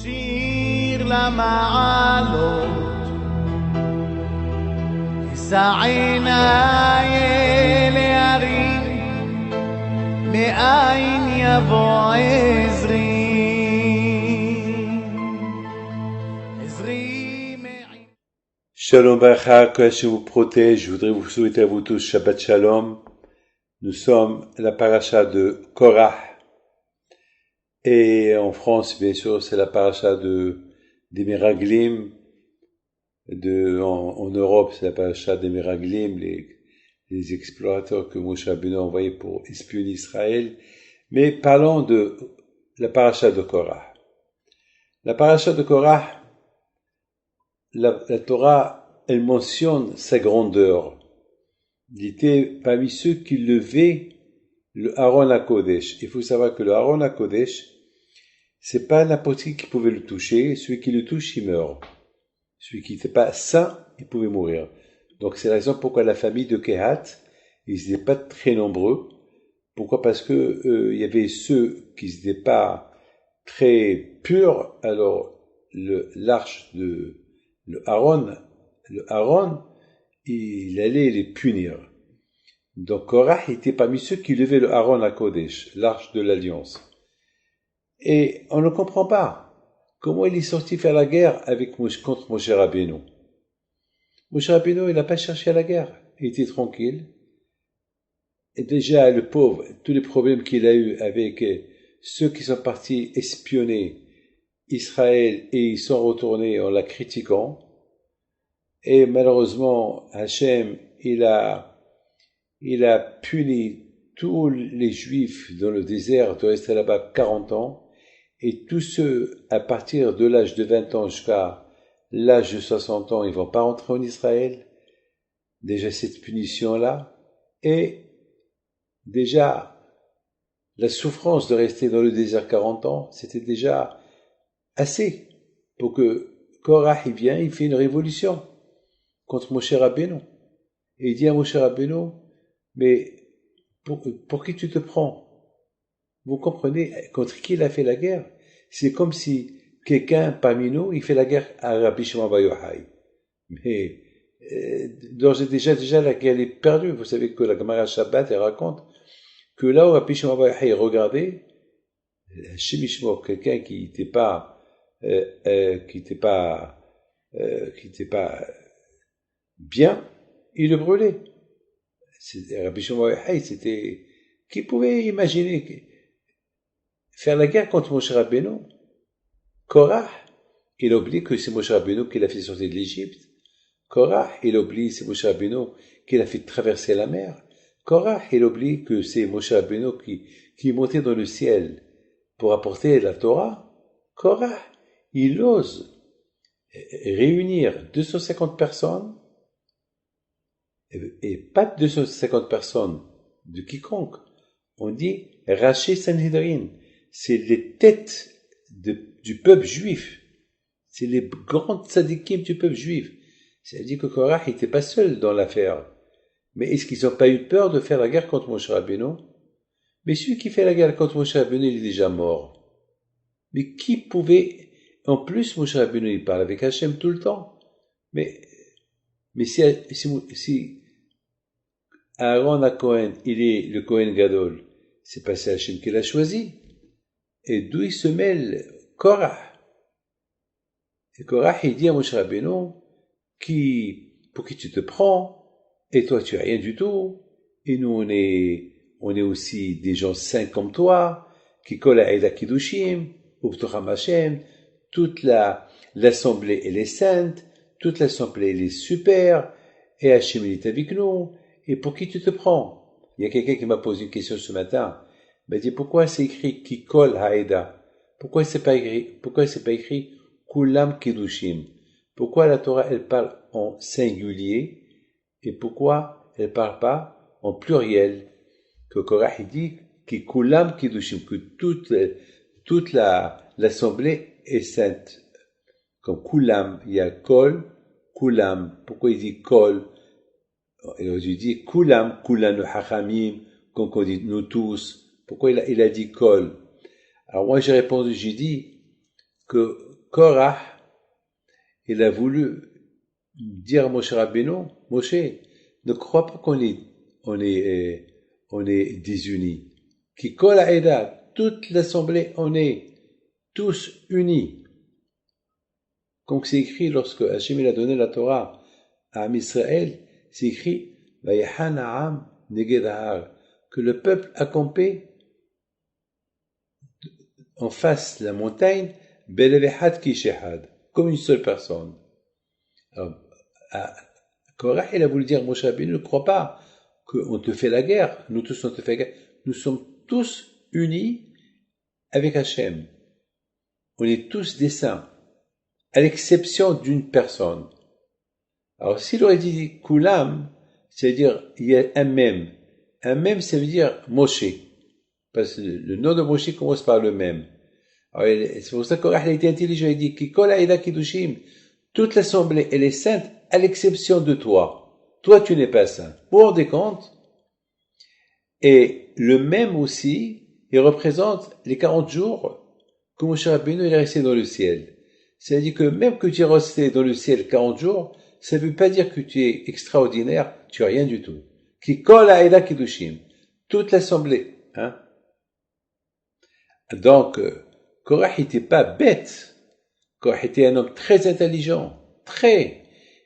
שיר למעלות, אשא עיניי אל ההרים, מאין יבוא עזרי. Shalom Bacha, que Hachem vous protège. Je voudrais vous souhaiter à vous tous Shabbat Shalom. Nous sommes à la paracha de Korah. Et en France, bien sûr, c'est la paracha des Meraglim. En Europe, c'est la paracha des Meraglim, les explorateurs que Moshe Rabbeinu a envoyés pour espionner Israël. Mais parlons de la paracha de Korah. La paracha de Korah, la Torah, elle mentionne sa grandeur. Il était parmi ceux qui levaient le Aaron HaKodesh. Il faut savoir que le Aaron HaKodesh, c'est pas n'importe qui pouvait le toucher. Celui qui le touche, il meurt. Celui qui n'était pas saint, il pouvait mourir. Donc c'est la raison pourquoi la famille de Kehat, ils n'étaient pas très nombreux. Pourquoi? Parce que il y avait ceux qui n'étaient pas très purs. Alors l'arche de le Aaron, il allait les punir. Donc Korah était parmi ceux qui levaient le Aaron HaKodesh, l'arche de l'alliance. Et on ne comprend pas comment il est sorti faire la guerre contre Moshe Rabbeinu. Moshe Rabbeinu, il n'a pas cherché à la guerre, il était tranquille. Et déjà, le pauvre, tous les problèmes qu'il a eu avec ceux qui sont partis espionner Israël et ils sont retournés en la critiquant. Et malheureusement, Hachem, il a puni tous les Juifs dans le désert de rester là-bas 40 ans. Et tous ceux à partir de l'âge de 20 ans jusqu'à l'âge de 60 ans, ils vont pas rentrer en Israël. Déjà cette punition-là. Et déjà, la souffrance de rester dans le désert 40 ans, c'était déjà assez pour que Korah, il vient, il fait une révolution contre Moshe Rabbeinu. Et il dit à Moshe Rabbeinu, mais pour qui tu te prends? Vous comprenez, contre qui il a fait la guerre? C'est comme si quelqu'un parmi nous, il fait la guerre à Rabbi Shimon Bar Yochai. Mais d'ores et déjà la guerre est perdue. Vous savez que la Gemara Shabbat, elle raconte que là où Rabbi Shimon Bar Yochai regardait, Shemishmo, quelqu'un qui n'était pas bien, il le brûlait. Rabbi Shimon Bar Yochai, c'était, qui pouvait imaginer faire la guerre contre Moshe Rabbeinu? Korah, il oublie que c'est Moshe Rabbeinu qui l'a fait sortir de l'Égypte. Korah, il oublie que c'est Moshe Rabbeinu qui l'a fait traverser la mer. Korah, il oublie que c'est Moshe Rabbeinu qui est monté dans le ciel pour apporter la Torah. Korah, il ose réunir 250 personnes, et pas 250 personnes de quiconque. On dit Raché Sanhedrin, c'est les têtes du peuple juif, c'est les grandes tzadikim du peuple juif. C'est-à-dire que Korah n'était pas seul dans l'affaire. Mais est-ce qu'ils n'ont pas eu peur de faire la guerre contre Moshe Rabbeinu? Mais celui qui fait la guerre contre Moshe Rabbeinu, il est déjà mort. Mais qui pouvait... En plus, Moshe Rabbeinu, il parle avec Hachem tout le temps. Mais si Aaron HaKohen, il est le Kohen Gadol, c'est pas Hachem qui l'a choisi. Et d'où il se mêle Korah. Et Korah, il dit à Moshe Rabbeinu, pour qui tu te prends, et toi tu es rien du tout, et nous on est aussi des gens saints comme toi, qui collent à Eila Kiddushim, Uvtocham Hashem, toute l'assemblée elle est sainte, toute l'assemblée elle est super, et Hashem il est avec nous, et pour qui tu te prends? Il y a quelqu'un qui m'a posé une question ce matin, il m'a dit pourquoi c'est écrit qui colle Haïda? Pourquoi c'est pas écrit Kulam Kiddushim? Pourquoi la Torah elle parle en singulier et pourquoi elle parle pas en pluriel? Que Korah il dit qui Kulam Kiddushim, que toute l'assemblée est sainte. Comme Kulam, il y a Kol, Kulam. Pourquoi il dit Kol? Il aurait dû dire Kulam, Kulam Hachamim, comme on dit nous tous. Pourquoi il a dit Kol? Alors moi j'ai dit que Korah, il a voulu dire à Moshe Rabbeinu, Moshe, ne crois pas on est désunis. Qui kol ha'eda, toute l'assemblée, on est tous unis. Comme c'est écrit lorsque Hachem il a donné la Torah à Am Israël, c'est écrit Vayahan ha'am neged ha'ar, que le peuple a campé en face de la montagne, belevehad kishehad, comme une seule personne. Alors, Korah, il a voulu dire, Moshe Rabbeinu, ne crois pas qu'on te fait la guerre, nous tous on te fait la guerre, nous sommes tous unis avec Hachem. On est tous des saints, à l'exception d'une personne. Alors, s'il aurait dit Kulam, c'est-à-dire, il y a un même. Un même, ça veut dire Moshe. Parce que le nom de Moshe commence par le même. Alors, c'est pour ça que Korah a été intelligent. Il dit, Kikol ha'eda kiddushim, toute l'assemblée, elle est sainte, à l'exception de toi. Toi, tu n'es pas saint. Vous vous rendez compte? Et le même aussi, il représente les 40 jours que Moshe Rabbeinu est resté dans le ciel. C'est-à-dire que même que tu es resté dans le ciel 40 jours, ça ne veut pas dire que tu es extraordinaire, tu es rien du tout. Kikol ha'eda kiddushim, toute l'assemblée, hein. Donc, Korah n'était pas bête. Korah était un homme très intelligent. Très.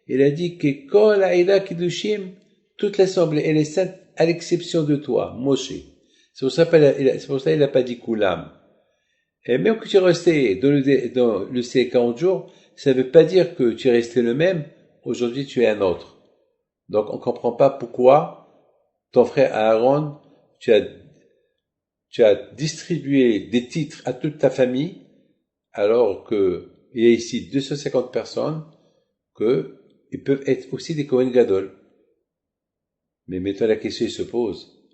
Il a dit que Kol ha'eda kiddushim, toute l'assemblée, elle est sainte à l'exception de toi, Moshe. C'est pour ça qu'il n'a pas dit Kulam. Et même que tu es resté dans le ciel 40 jours, ça ne veut pas dire que tu es resté le même, aujourd'hui tu es un autre. Donc on ne comprend pas pourquoi ton frère Aaron, tu as distribué des titres à toute ta famille, alors que il y a ici 250 personnes ils peuvent être aussi des Kohen Gadol. Mais maintenant la question se pose,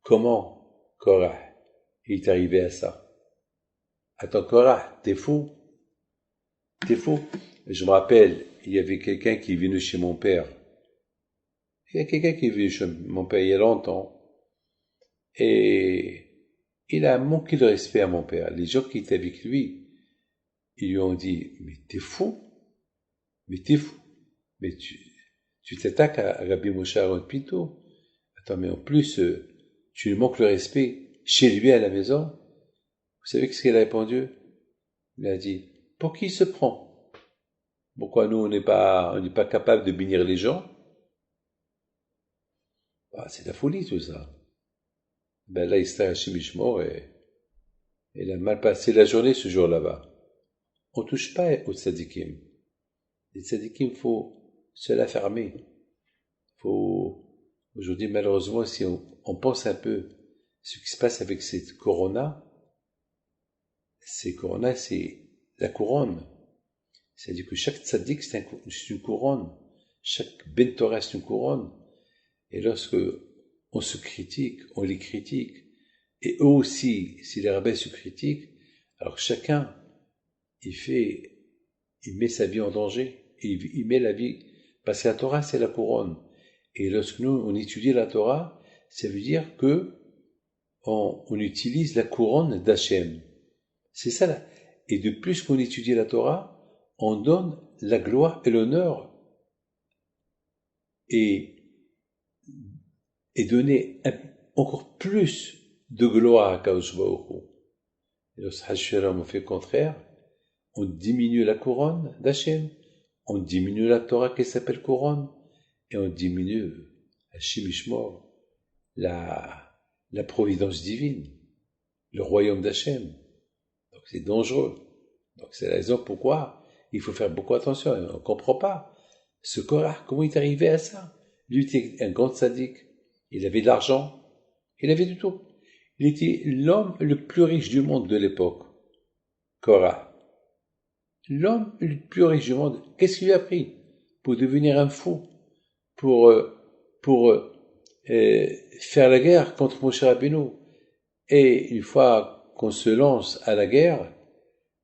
comment Korah est arrivé à ça? Attends, Korah, t'es fou? T'es fou? Je me rappelle, il y avait quelqu'un qui est venu chez mon père. Il y a quelqu'un qui est venu chez mon père il y a longtemps. Et il a manqué de respect à mon père. Les gens qui étaient avec lui, ils lui ont dit, mais t'es fou? Mais t'es fou? Mais tu t'attaques à Rabbi Moshe Aaron Pinto. Attends, mais en plus, tu lui manques le respect chez lui à la maison. Vous savez ce qu'il a répondu? Il a dit, pour qui il se prend? Pourquoi nous, on n'est pas capable de bénir les gens? Ah, c'est la folie, tout ça. Ben là, il s'est à Chimishmor et il a mal passé la journée ce jour là-bas. On touche pas aux tzadikim. Les tzadikim, faut se la fermer. Aujourd'hui, malheureusement, si on pense un peu ce qui se passe avec cette corona, c'est la couronne. C'est-à-dire que chaque tzaddik, c'est une couronne. Chaque ben Torah, c'est une couronne. Et lorsque on se critique, on les critique, et eux aussi, si les rabbins se critiquent, alors chacun, il met sa vie en danger, et il met la vie, parce que la Torah, c'est la couronne. Et lorsque nous, on étudie la Torah, ça veut dire que on utilise la couronne d'Hachem. C'est ça là. Et de plus qu'on étudie la Torah, on donne la gloire et l'honneur et donner encore plus de gloire à Kadosh Baruch Hu. Et lorsque Hashem fait le contraire, on diminue la couronne d'Hachem, on diminue la Torah qui s'appelle couronne, et on diminue Hashim Ishmor, la providence divine, le royaume d'Hachem. Donc c'est dangereux. Donc c'est la raison pourquoi il faut faire beaucoup attention. On ne comprend pas. Ce Korah, comment il est arrivé à ça? Lui était un grand tzaddik. Il avait de l'argent. Il avait du tout. Il était l'homme le plus riche du monde de l'époque. Korah. L'homme le plus riche du monde. Qu'est-ce qu'il lui a pris? Pour devenir un fou. Pour faire la guerre contre Moshe Rabbeinu. Et une fois qu'on se lance à la guerre,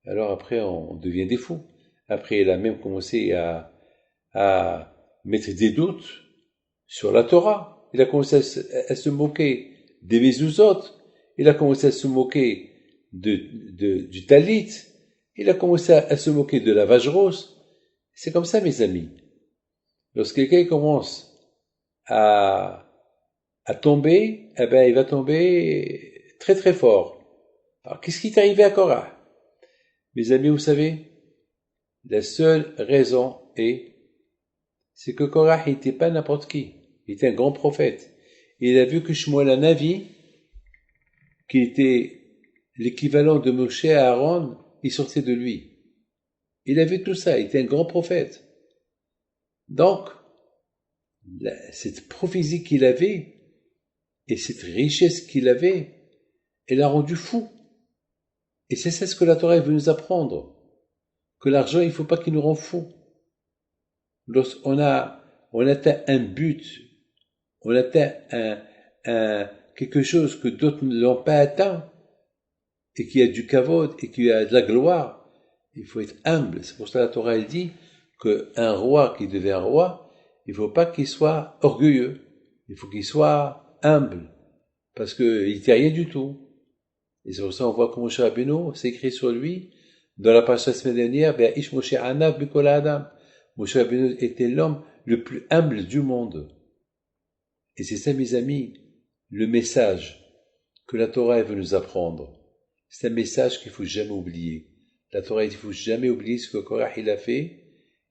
alors après on devient des fous. Après il a même commencé à mettre des doutes sur la Torah. Il a commencé à se moquer des mezuzot. Il a commencé à se moquer du talit. Il a commencé à se moquer de la vache rose. C'est comme ça, mes amis. Lorsque quelqu'un commence à, à tomber, eh ben, il va tomber très très fort. Alors, qu'est-ce qui est arrivé à Korah? Mes amis, vous savez, la seule raison c'est que Korah n'était pas n'importe qui. Il était un grand prophète. Et il a vu que Shmuel Hanavi, qui était l'équivalent de Moshe à Aaron, il sortait de lui. Il a vu tout ça, il était un grand prophète. Donc, cette prophétie qu'il avait, et cette richesse qu'il avait, elle l'a rendu fou. Et c'est ça ce que la Torah veut nous apprendre. Que l'argent, il ne faut pas qu'il nous rende fou. Lorsqu'on atteint un but, on atteint quelque chose que d'autres ne l'ont pas atteint, et qui a du kavod, et qui a de la gloire, il faut être humble. C'est pour ça que la Torah elle dit qu'un roi qui devient roi, il ne faut pas qu'il soit orgueilleux, il faut qu'il soit humble, parce qu'il n'était rien du tout. Et c'est pour ça qu'on voit que Moshe Rabbeinu, c'est écrit sur lui, dans la parasha la semaine dernière, Ish Moshe Anav Bikol Adam. Moshe Rabbeinu était l'homme le plus humble du monde. Et c'est ça, mes amis, le message que la Torah veut nous apprendre. C'est un message qu'il ne faut jamais oublier. La Torah, il ne faut jamais oublier ce que Korah il a fait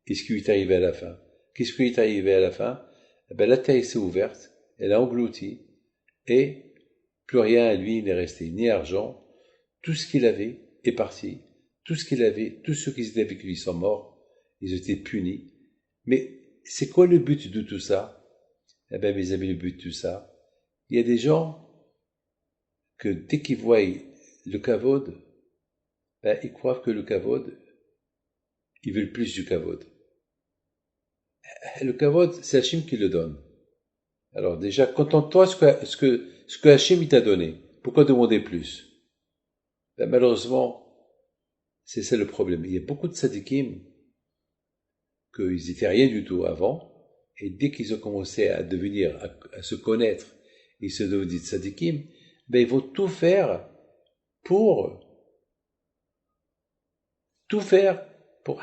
et ce qui lui est arrivé à la fin. Qu'est-ce qui lui est arrivé à la fin? La terre s'est ouverte, elle a englouti, et plus rien à lui n'est resté, ni argent. Tout ce qu'il avait est parti. Tout ce qu'il avait, tous ceux qui étaient avec lui sont morts. Ils étaient punis. Mais c'est quoi le but de tout ça? Eh bien, mes amis, le but de tout ça, il y a des gens que dès qu'ils voient le kavod, ils croient que le kavod, ils veulent plus du kavod. Le kavod, c'est Hachim qui le donne. Alors déjà, contente-toi ce que Hachim t'a donné. Pourquoi demander plus? Malheureusement, c'est ça le problème. Il y a beaucoup de tzadikim qu'ils étaient rien du tout avant, et dès qu'ils ont commencé à à se connaître, ils se deviennent tzadikim, ils vont tout faire pour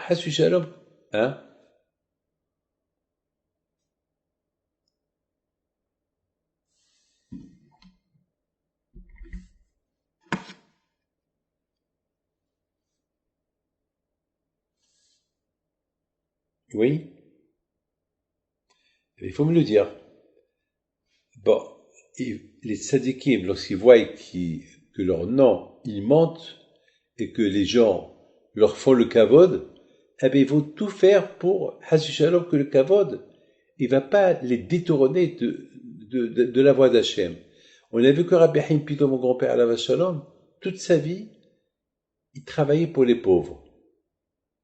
Hassu Shalom, hein? Oui, il faut me le dire. Bon, les tzadikim, lorsqu'ils voient que leur nom, il monte, et que les gens leur font le kavod, ils vont tout faire pour Hassu Shalom que le kavod, il va pas les détourner de la voie d'Hachem. On a vu que Rabbi Haim Pito, mon grand-père Alav Shalom, toute sa vie, il travaillait pour les pauvres.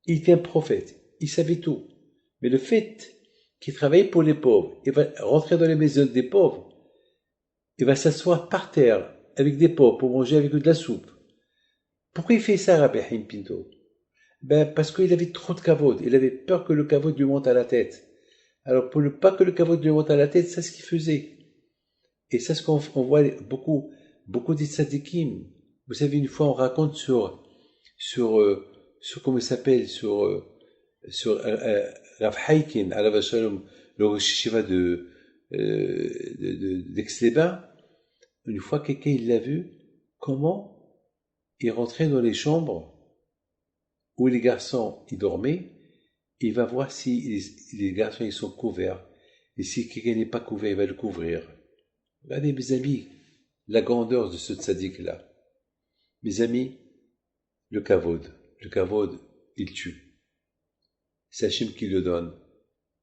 Il était un prophète, il savait tout. Mais le fait qu'il travaillait pour les pauvres, il va rentrer dans les maisons des pauvres, il va s'asseoir par terre avec des pauvres pour manger avec eux de la soupe. Pourquoi il fait ça, Rabbi Haim Pinto? Parce qu'il avait trop de kavod. Il avait peur que le kavod lui monte à la tête. Alors, pour ne pas que le kavod lui monte à la tête, c'est ce qu'il faisait. Et c'est ce qu'on voit beaucoup des tzadikim. Vous savez, une fois, on raconte sur comment il s'appelle, sur Rav Haikin, Alav Shalom, le Rosh Yeshiva d'Aix-les-Bains. Une fois, quelqu'un, il l'a vu, comment il rentrait dans les chambres où les garçons ils dormaient, il va voir si les garçons ils sont couverts. Et si quelqu'un n'est pas couvert, il va le couvrir. Regardez, mes amis, la grandeur de ce tzaddik-là. Mes amis, le kavod, il tue. C'est Hachem qui le donne.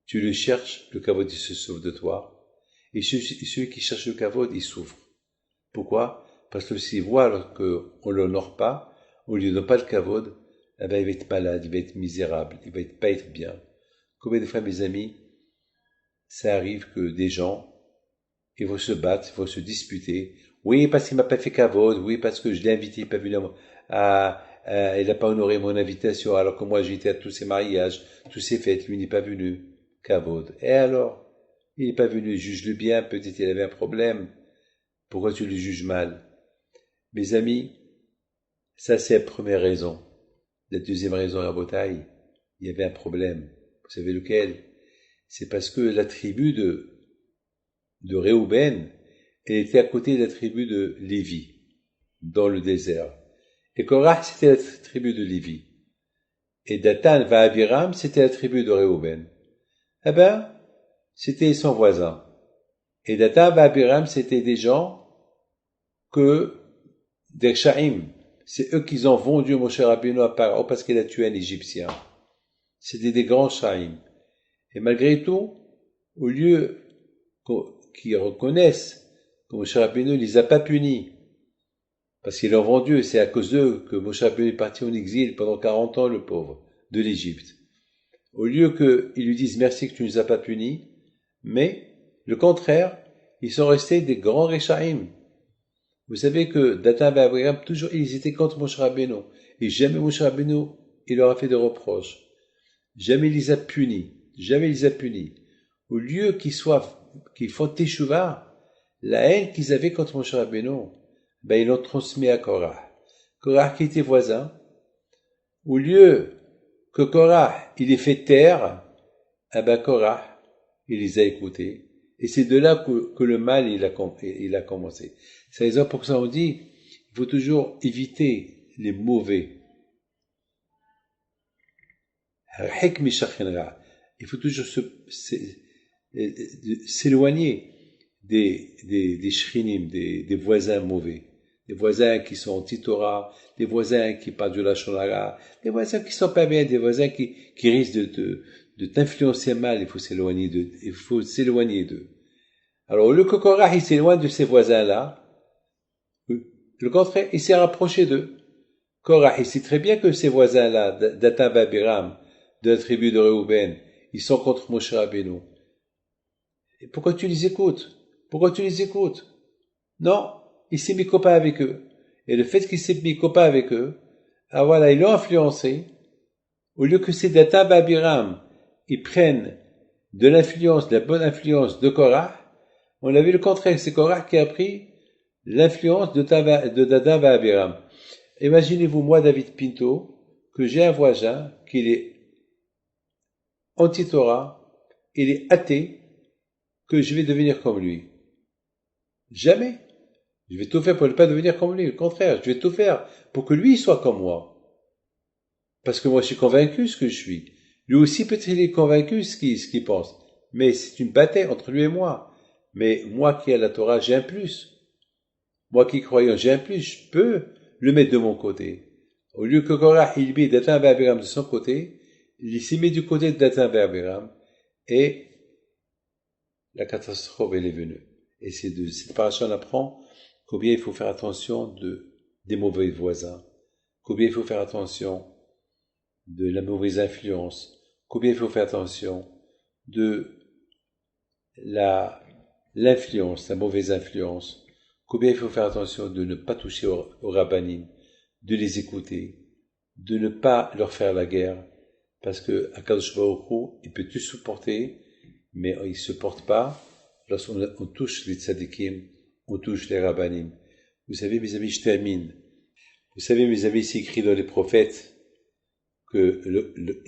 Tu le cherches, le kavod, il se sauve de toi. Et celui qui cherche le kavod, il souffre. Pourquoi? Parce que s'il voit qu'on ne l'honore pas, on ne lui donne pas le kavod, il va être malade, il va être misérable, il va pas être bien. Combien de fois, mes amis, ça arrive que des gens, ils vont se battre, ils vont se disputer. Oui, parce qu'il m'a pas fait kavod, oui, parce que je l'ai invité, il n'a pas venu il n'a pas honoré mon invitation, alors que moi j'étais à tous ses mariages, tous ses fêtes, lui n'est pas venu. Kavod. Et alors? Il n'est pas venu, juge-le bien, peut-être il avait un problème. Pourquoi tu le juges mal? Mes amis, ça c'est la première raison. La deuxième raison, Rabotai, il y avait un problème. Vous savez lequel? C'est parce que la tribu de Réhouben, elle était à côté de la tribu de Lévi, dans le désert. Et Korah, c'était la tribu de Lévi. Et Datan va Abiram, c'était la tribu de Réhouben. Eh ben, c'était son voisin. Et Datan va Abiram, c'était des gens des Shaim. C'est eux qui ont vendu Moshe Rabbeinu à Paro parce qu'il a tué un Égyptien. C'était des grands Shaim. Et malgré tout, au lieu qu'ils reconnaissent que Moshe Rabbeinu les a pas punis, parce qu'ils l'ont vendu, et c'est à cause d'eux que Moshe Rabbeinu est parti en exil pendant 40 ans, le pauvre, de l'Égypte. Au lieu qu'ils lui disent merci que tu ne nous as pas punis, mais, le contraire, ils sont restés des grands Réchaïm. Vous savez que Datan et Abraham, toujours, ils étaient contre Moshe Rabbeinu. Et jamais Moshe Rabbeinu, il leur a fait de reproches. Jamais il les a punis. Jamais il les a punis. Au lieu qu'ils font teshuva, la haine qu'ils avaient contre Moshe Rabbeinu, ils l'ont transmis à Korah. Korah qui était voisin, au lieu que Korah, il les fait taire, Korah, il les a écoutés. Et c'est de là que le mal, il a commencé. C'est la raison pour ça on dit, il faut toujours éviter les mauvais. Il faut toujours s'éloigner des shrinim, des voisins mauvais. Des voisins qui sont anti-Torah, des voisins qui parlent de la shonara, des voisins qui sont pas bien, des voisins qui risquent de t'influencer mal, il faut s'éloigner d'eux. Alors, au lieu que Korah, il s'éloigne de ces voisins-là, le contraire, il s'est rapproché d'eux. Korah, il sait très bien que ces voisins-là, Datan et Abiram, de la tribu de Réhouben, ils sont contre Moshe Rabbeinu. Et pourquoi tu les écoutes? Non, il s'est mis copain avec eux. Et le fait qu'il s'est mis copain avec eux, ils l'ont influencé. Au lieu que ces Datan et Abiram, ils prennent de la bonne influence de Korah, on a vu le contraire, c'est Korah qui a pris l'influence de Datan et Abiram. Imaginez-vous, moi, David Pinto, que j'ai un voisin qui est anti-Torah, il est athée, que je vais devenir comme lui. Jamais. Je vais tout faire pour ne pas devenir comme lui. Au contraire, je vais tout faire pour que lui soit comme moi. Parce que moi, je suis convaincu ce que je suis. Lui aussi, peut-être, il est convaincu ce qu'il pense. Mais c'est une bataille entre lui et moi. Mais moi qui ai la Torah, j'ai un plus. Moi qui croyant, j'ai un plus. Je peux le mettre de mon côté. Au lieu que Korah, il met Datan et Abiram de son côté, il s'y met du côté de Datan et Abiram. Et la catastrophe, elle est venue. Et c'est de cette paracha, on apprend combien il faut faire attention des mauvais voisins. Combien il faut faire attention de la mauvaise influence. Combien il faut faire attention de l'influence, la mauvaise influence. Combien il faut faire attention de ne pas toucher aux rabbanim, de les écouter, de ne pas leur faire la guerre, parce que Akadosh Baruch Hu, il peut tout supporter, mais il ne se porte pas lorsqu'on touche les tzadikim, on touche les rabbanim. Vous savez, mes amis, je termine. Vous savez, mes amis, c'est écrit dans les prophètes que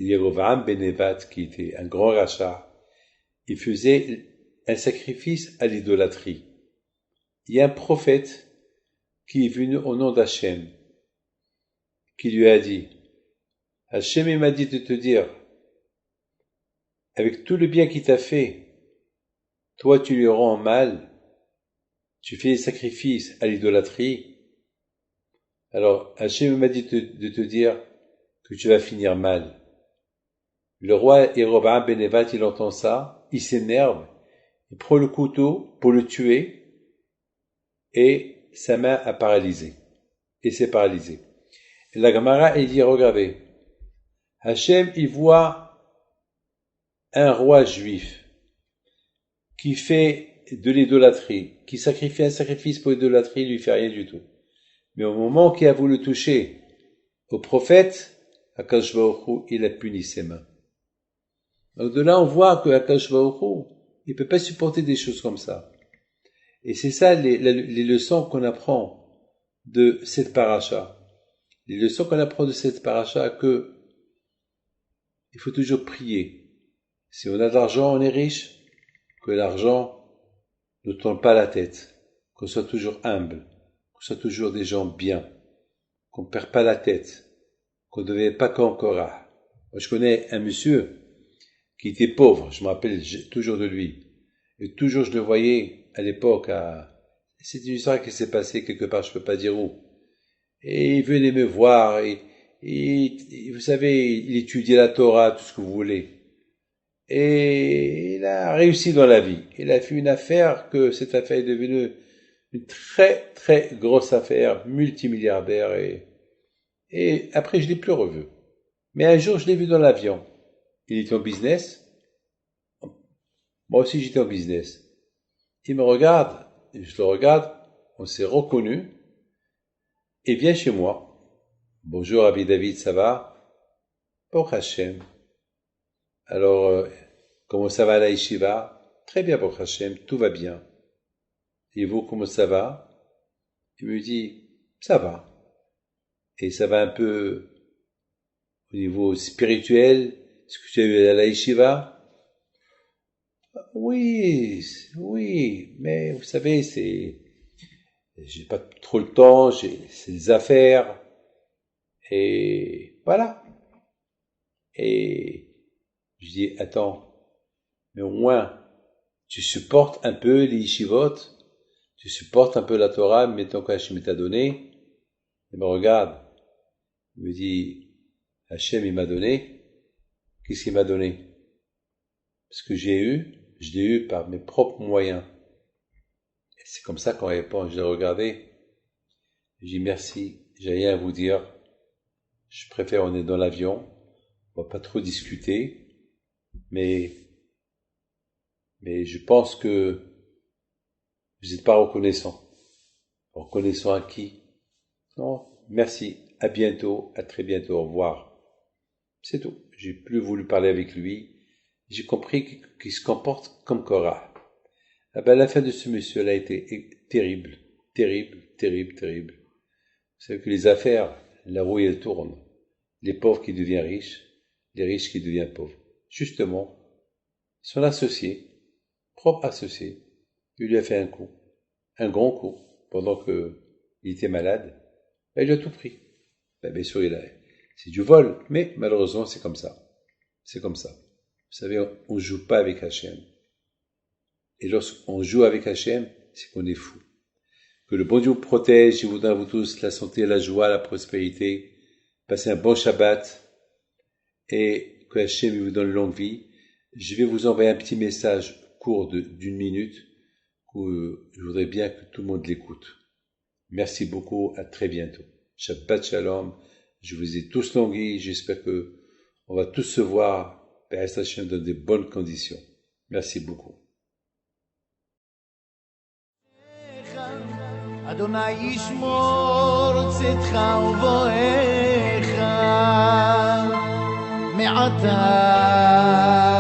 Yerovam ben Nevat, qui était un grand rachat, il faisait un sacrifice à l'idolâtrie. Il y a un prophète qui est venu au nom d'Hachem, qui lui a dit, Hachem, il m'a dit de te dire, avec tout le bien qu'il t'a fait, toi tu lui rends mal, tu fais des sacrifices à l'idolâtrie, alors Hachem m'a dit de te dire que tu vas finir mal. Le roi Yeroboam ben Nevat, il entend ça, il s'énerve, il prend le couteau pour le tuer, et sa main a paralysé. Et s'est paralysée. Et la Gemara, il dit, regardez, Hachem, il voit un roi juif qui fait de l'idolâtrie, qui sacrifie un sacrifice pour l'idolâtrie, il lui fait rien du tout. Mais au moment qu'il a voulu toucher au prophète, Akadosh Baruch Hu, il a puni ses mains. Donc de là, on voit que Akadosh Baruch Hu, il peut pas supporter des choses comme ça. Et c'est ça les leçons qu'on apprend de cette paracha. Les leçons qu'on apprend de cette paracha, que il faut toujours prier. Si on a de l'argent, on est riche, que l'argent ne tourne pas la tête, qu'on soit toujours humble, qu'on soit toujours des gens bien, qu'on ne perd pas la tête, qu'on ne devait pas comme Korah. Moi, je connais un monsieur qui était pauvre, je me rappelle toujours de lui. Et toujours je le voyais à l'époque, c'est une histoire qui s'est passée quelque part, je ne peux pas dire où. Et il venait me voir, et vous savez, il étudiait la Torah, tout ce que vous voulez. Et il a réussi dans la vie. Il a fait une affaire que cette affaire est devenue une très très grosse affaire, multimilliardaire. Et après, je l'ai plus revu. Mais un jour, je l'ai vu dans l'avion. Il était en business. Moi aussi, j'étais en business. Il me regarde, je le regarde, on s'est reconnus. Et vient chez moi. Bonjour, Rabbi David, ça va? Baruch Hashem. Alors, comment ça va à la yeshiva? Très bien, Baruch Hashem, tout va bien. Et vous, comment ça va? Il me dit, ça va. Et ça va un peu au niveau spirituel. Est-ce que tu as eu à la yeshiva? Oui, oui, mais vous savez, j'ai pas trop le temps, c'est des affaires. Et voilà. Et je dis, attends, mais au moins, tu supportes un peu les yeshivot, tu supportes un peu la Torah, mettons qu'Hachem t'a donné. Il me regarde, il me dit, Hachem il m'a donné, qu'est-ce qu'il m'a donné? Ce que j'ai eu, je l'ai eu par mes propres moyens. Et c'est comme ça qu'on répond, je l'ai regardé, je dis merci, j'ai rien à vous dire, je préfère on est dans l'avion, on va pas trop discuter, mais je pense que vous n'êtes pas reconnaissant. Reconnaissant à qui? Non, merci, à bientôt, à très bientôt, au revoir. C'est tout. J'ai plus voulu parler avec lui. J'ai compris qu'il se comporte comme Korah. Ah ben, la fin de ce monsieur-là a été terrible, terrible, terrible, terrible. Vous savez que les affaires, la roue elle tourne. Les pauvres qui deviennent riches, les riches qui deviennent pauvres. Justement, son associé, propre associé, il lui a fait un coup, un grand coup, pendant qu'il était malade. Ben, il a tout pris. Ben, bien sûr, c'est du vol, mais malheureusement, c'est comme ça. C'est comme ça. Vous savez, on ne joue pas avec Hachem. Et lorsqu'on joue avec Hachem, c'est qu'on est fou. Que le bon Dieu vous protège, je vous donne à vous tous la santé, la joie, la prospérité. Passez un bon Shabbat et que Hachem vous donne longue vie. Je vais vous envoyer un petit message court d'une minute que je voudrais bien que tout le monde l'écoute. Merci beaucoup, à très bientôt. Shabbat Shalom, je vous ai tous longue vie, j'espère que on va tous se voir dans de bonnes conditions. Merci beaucoup. אדוני ישמור צאתך ובואך מעתה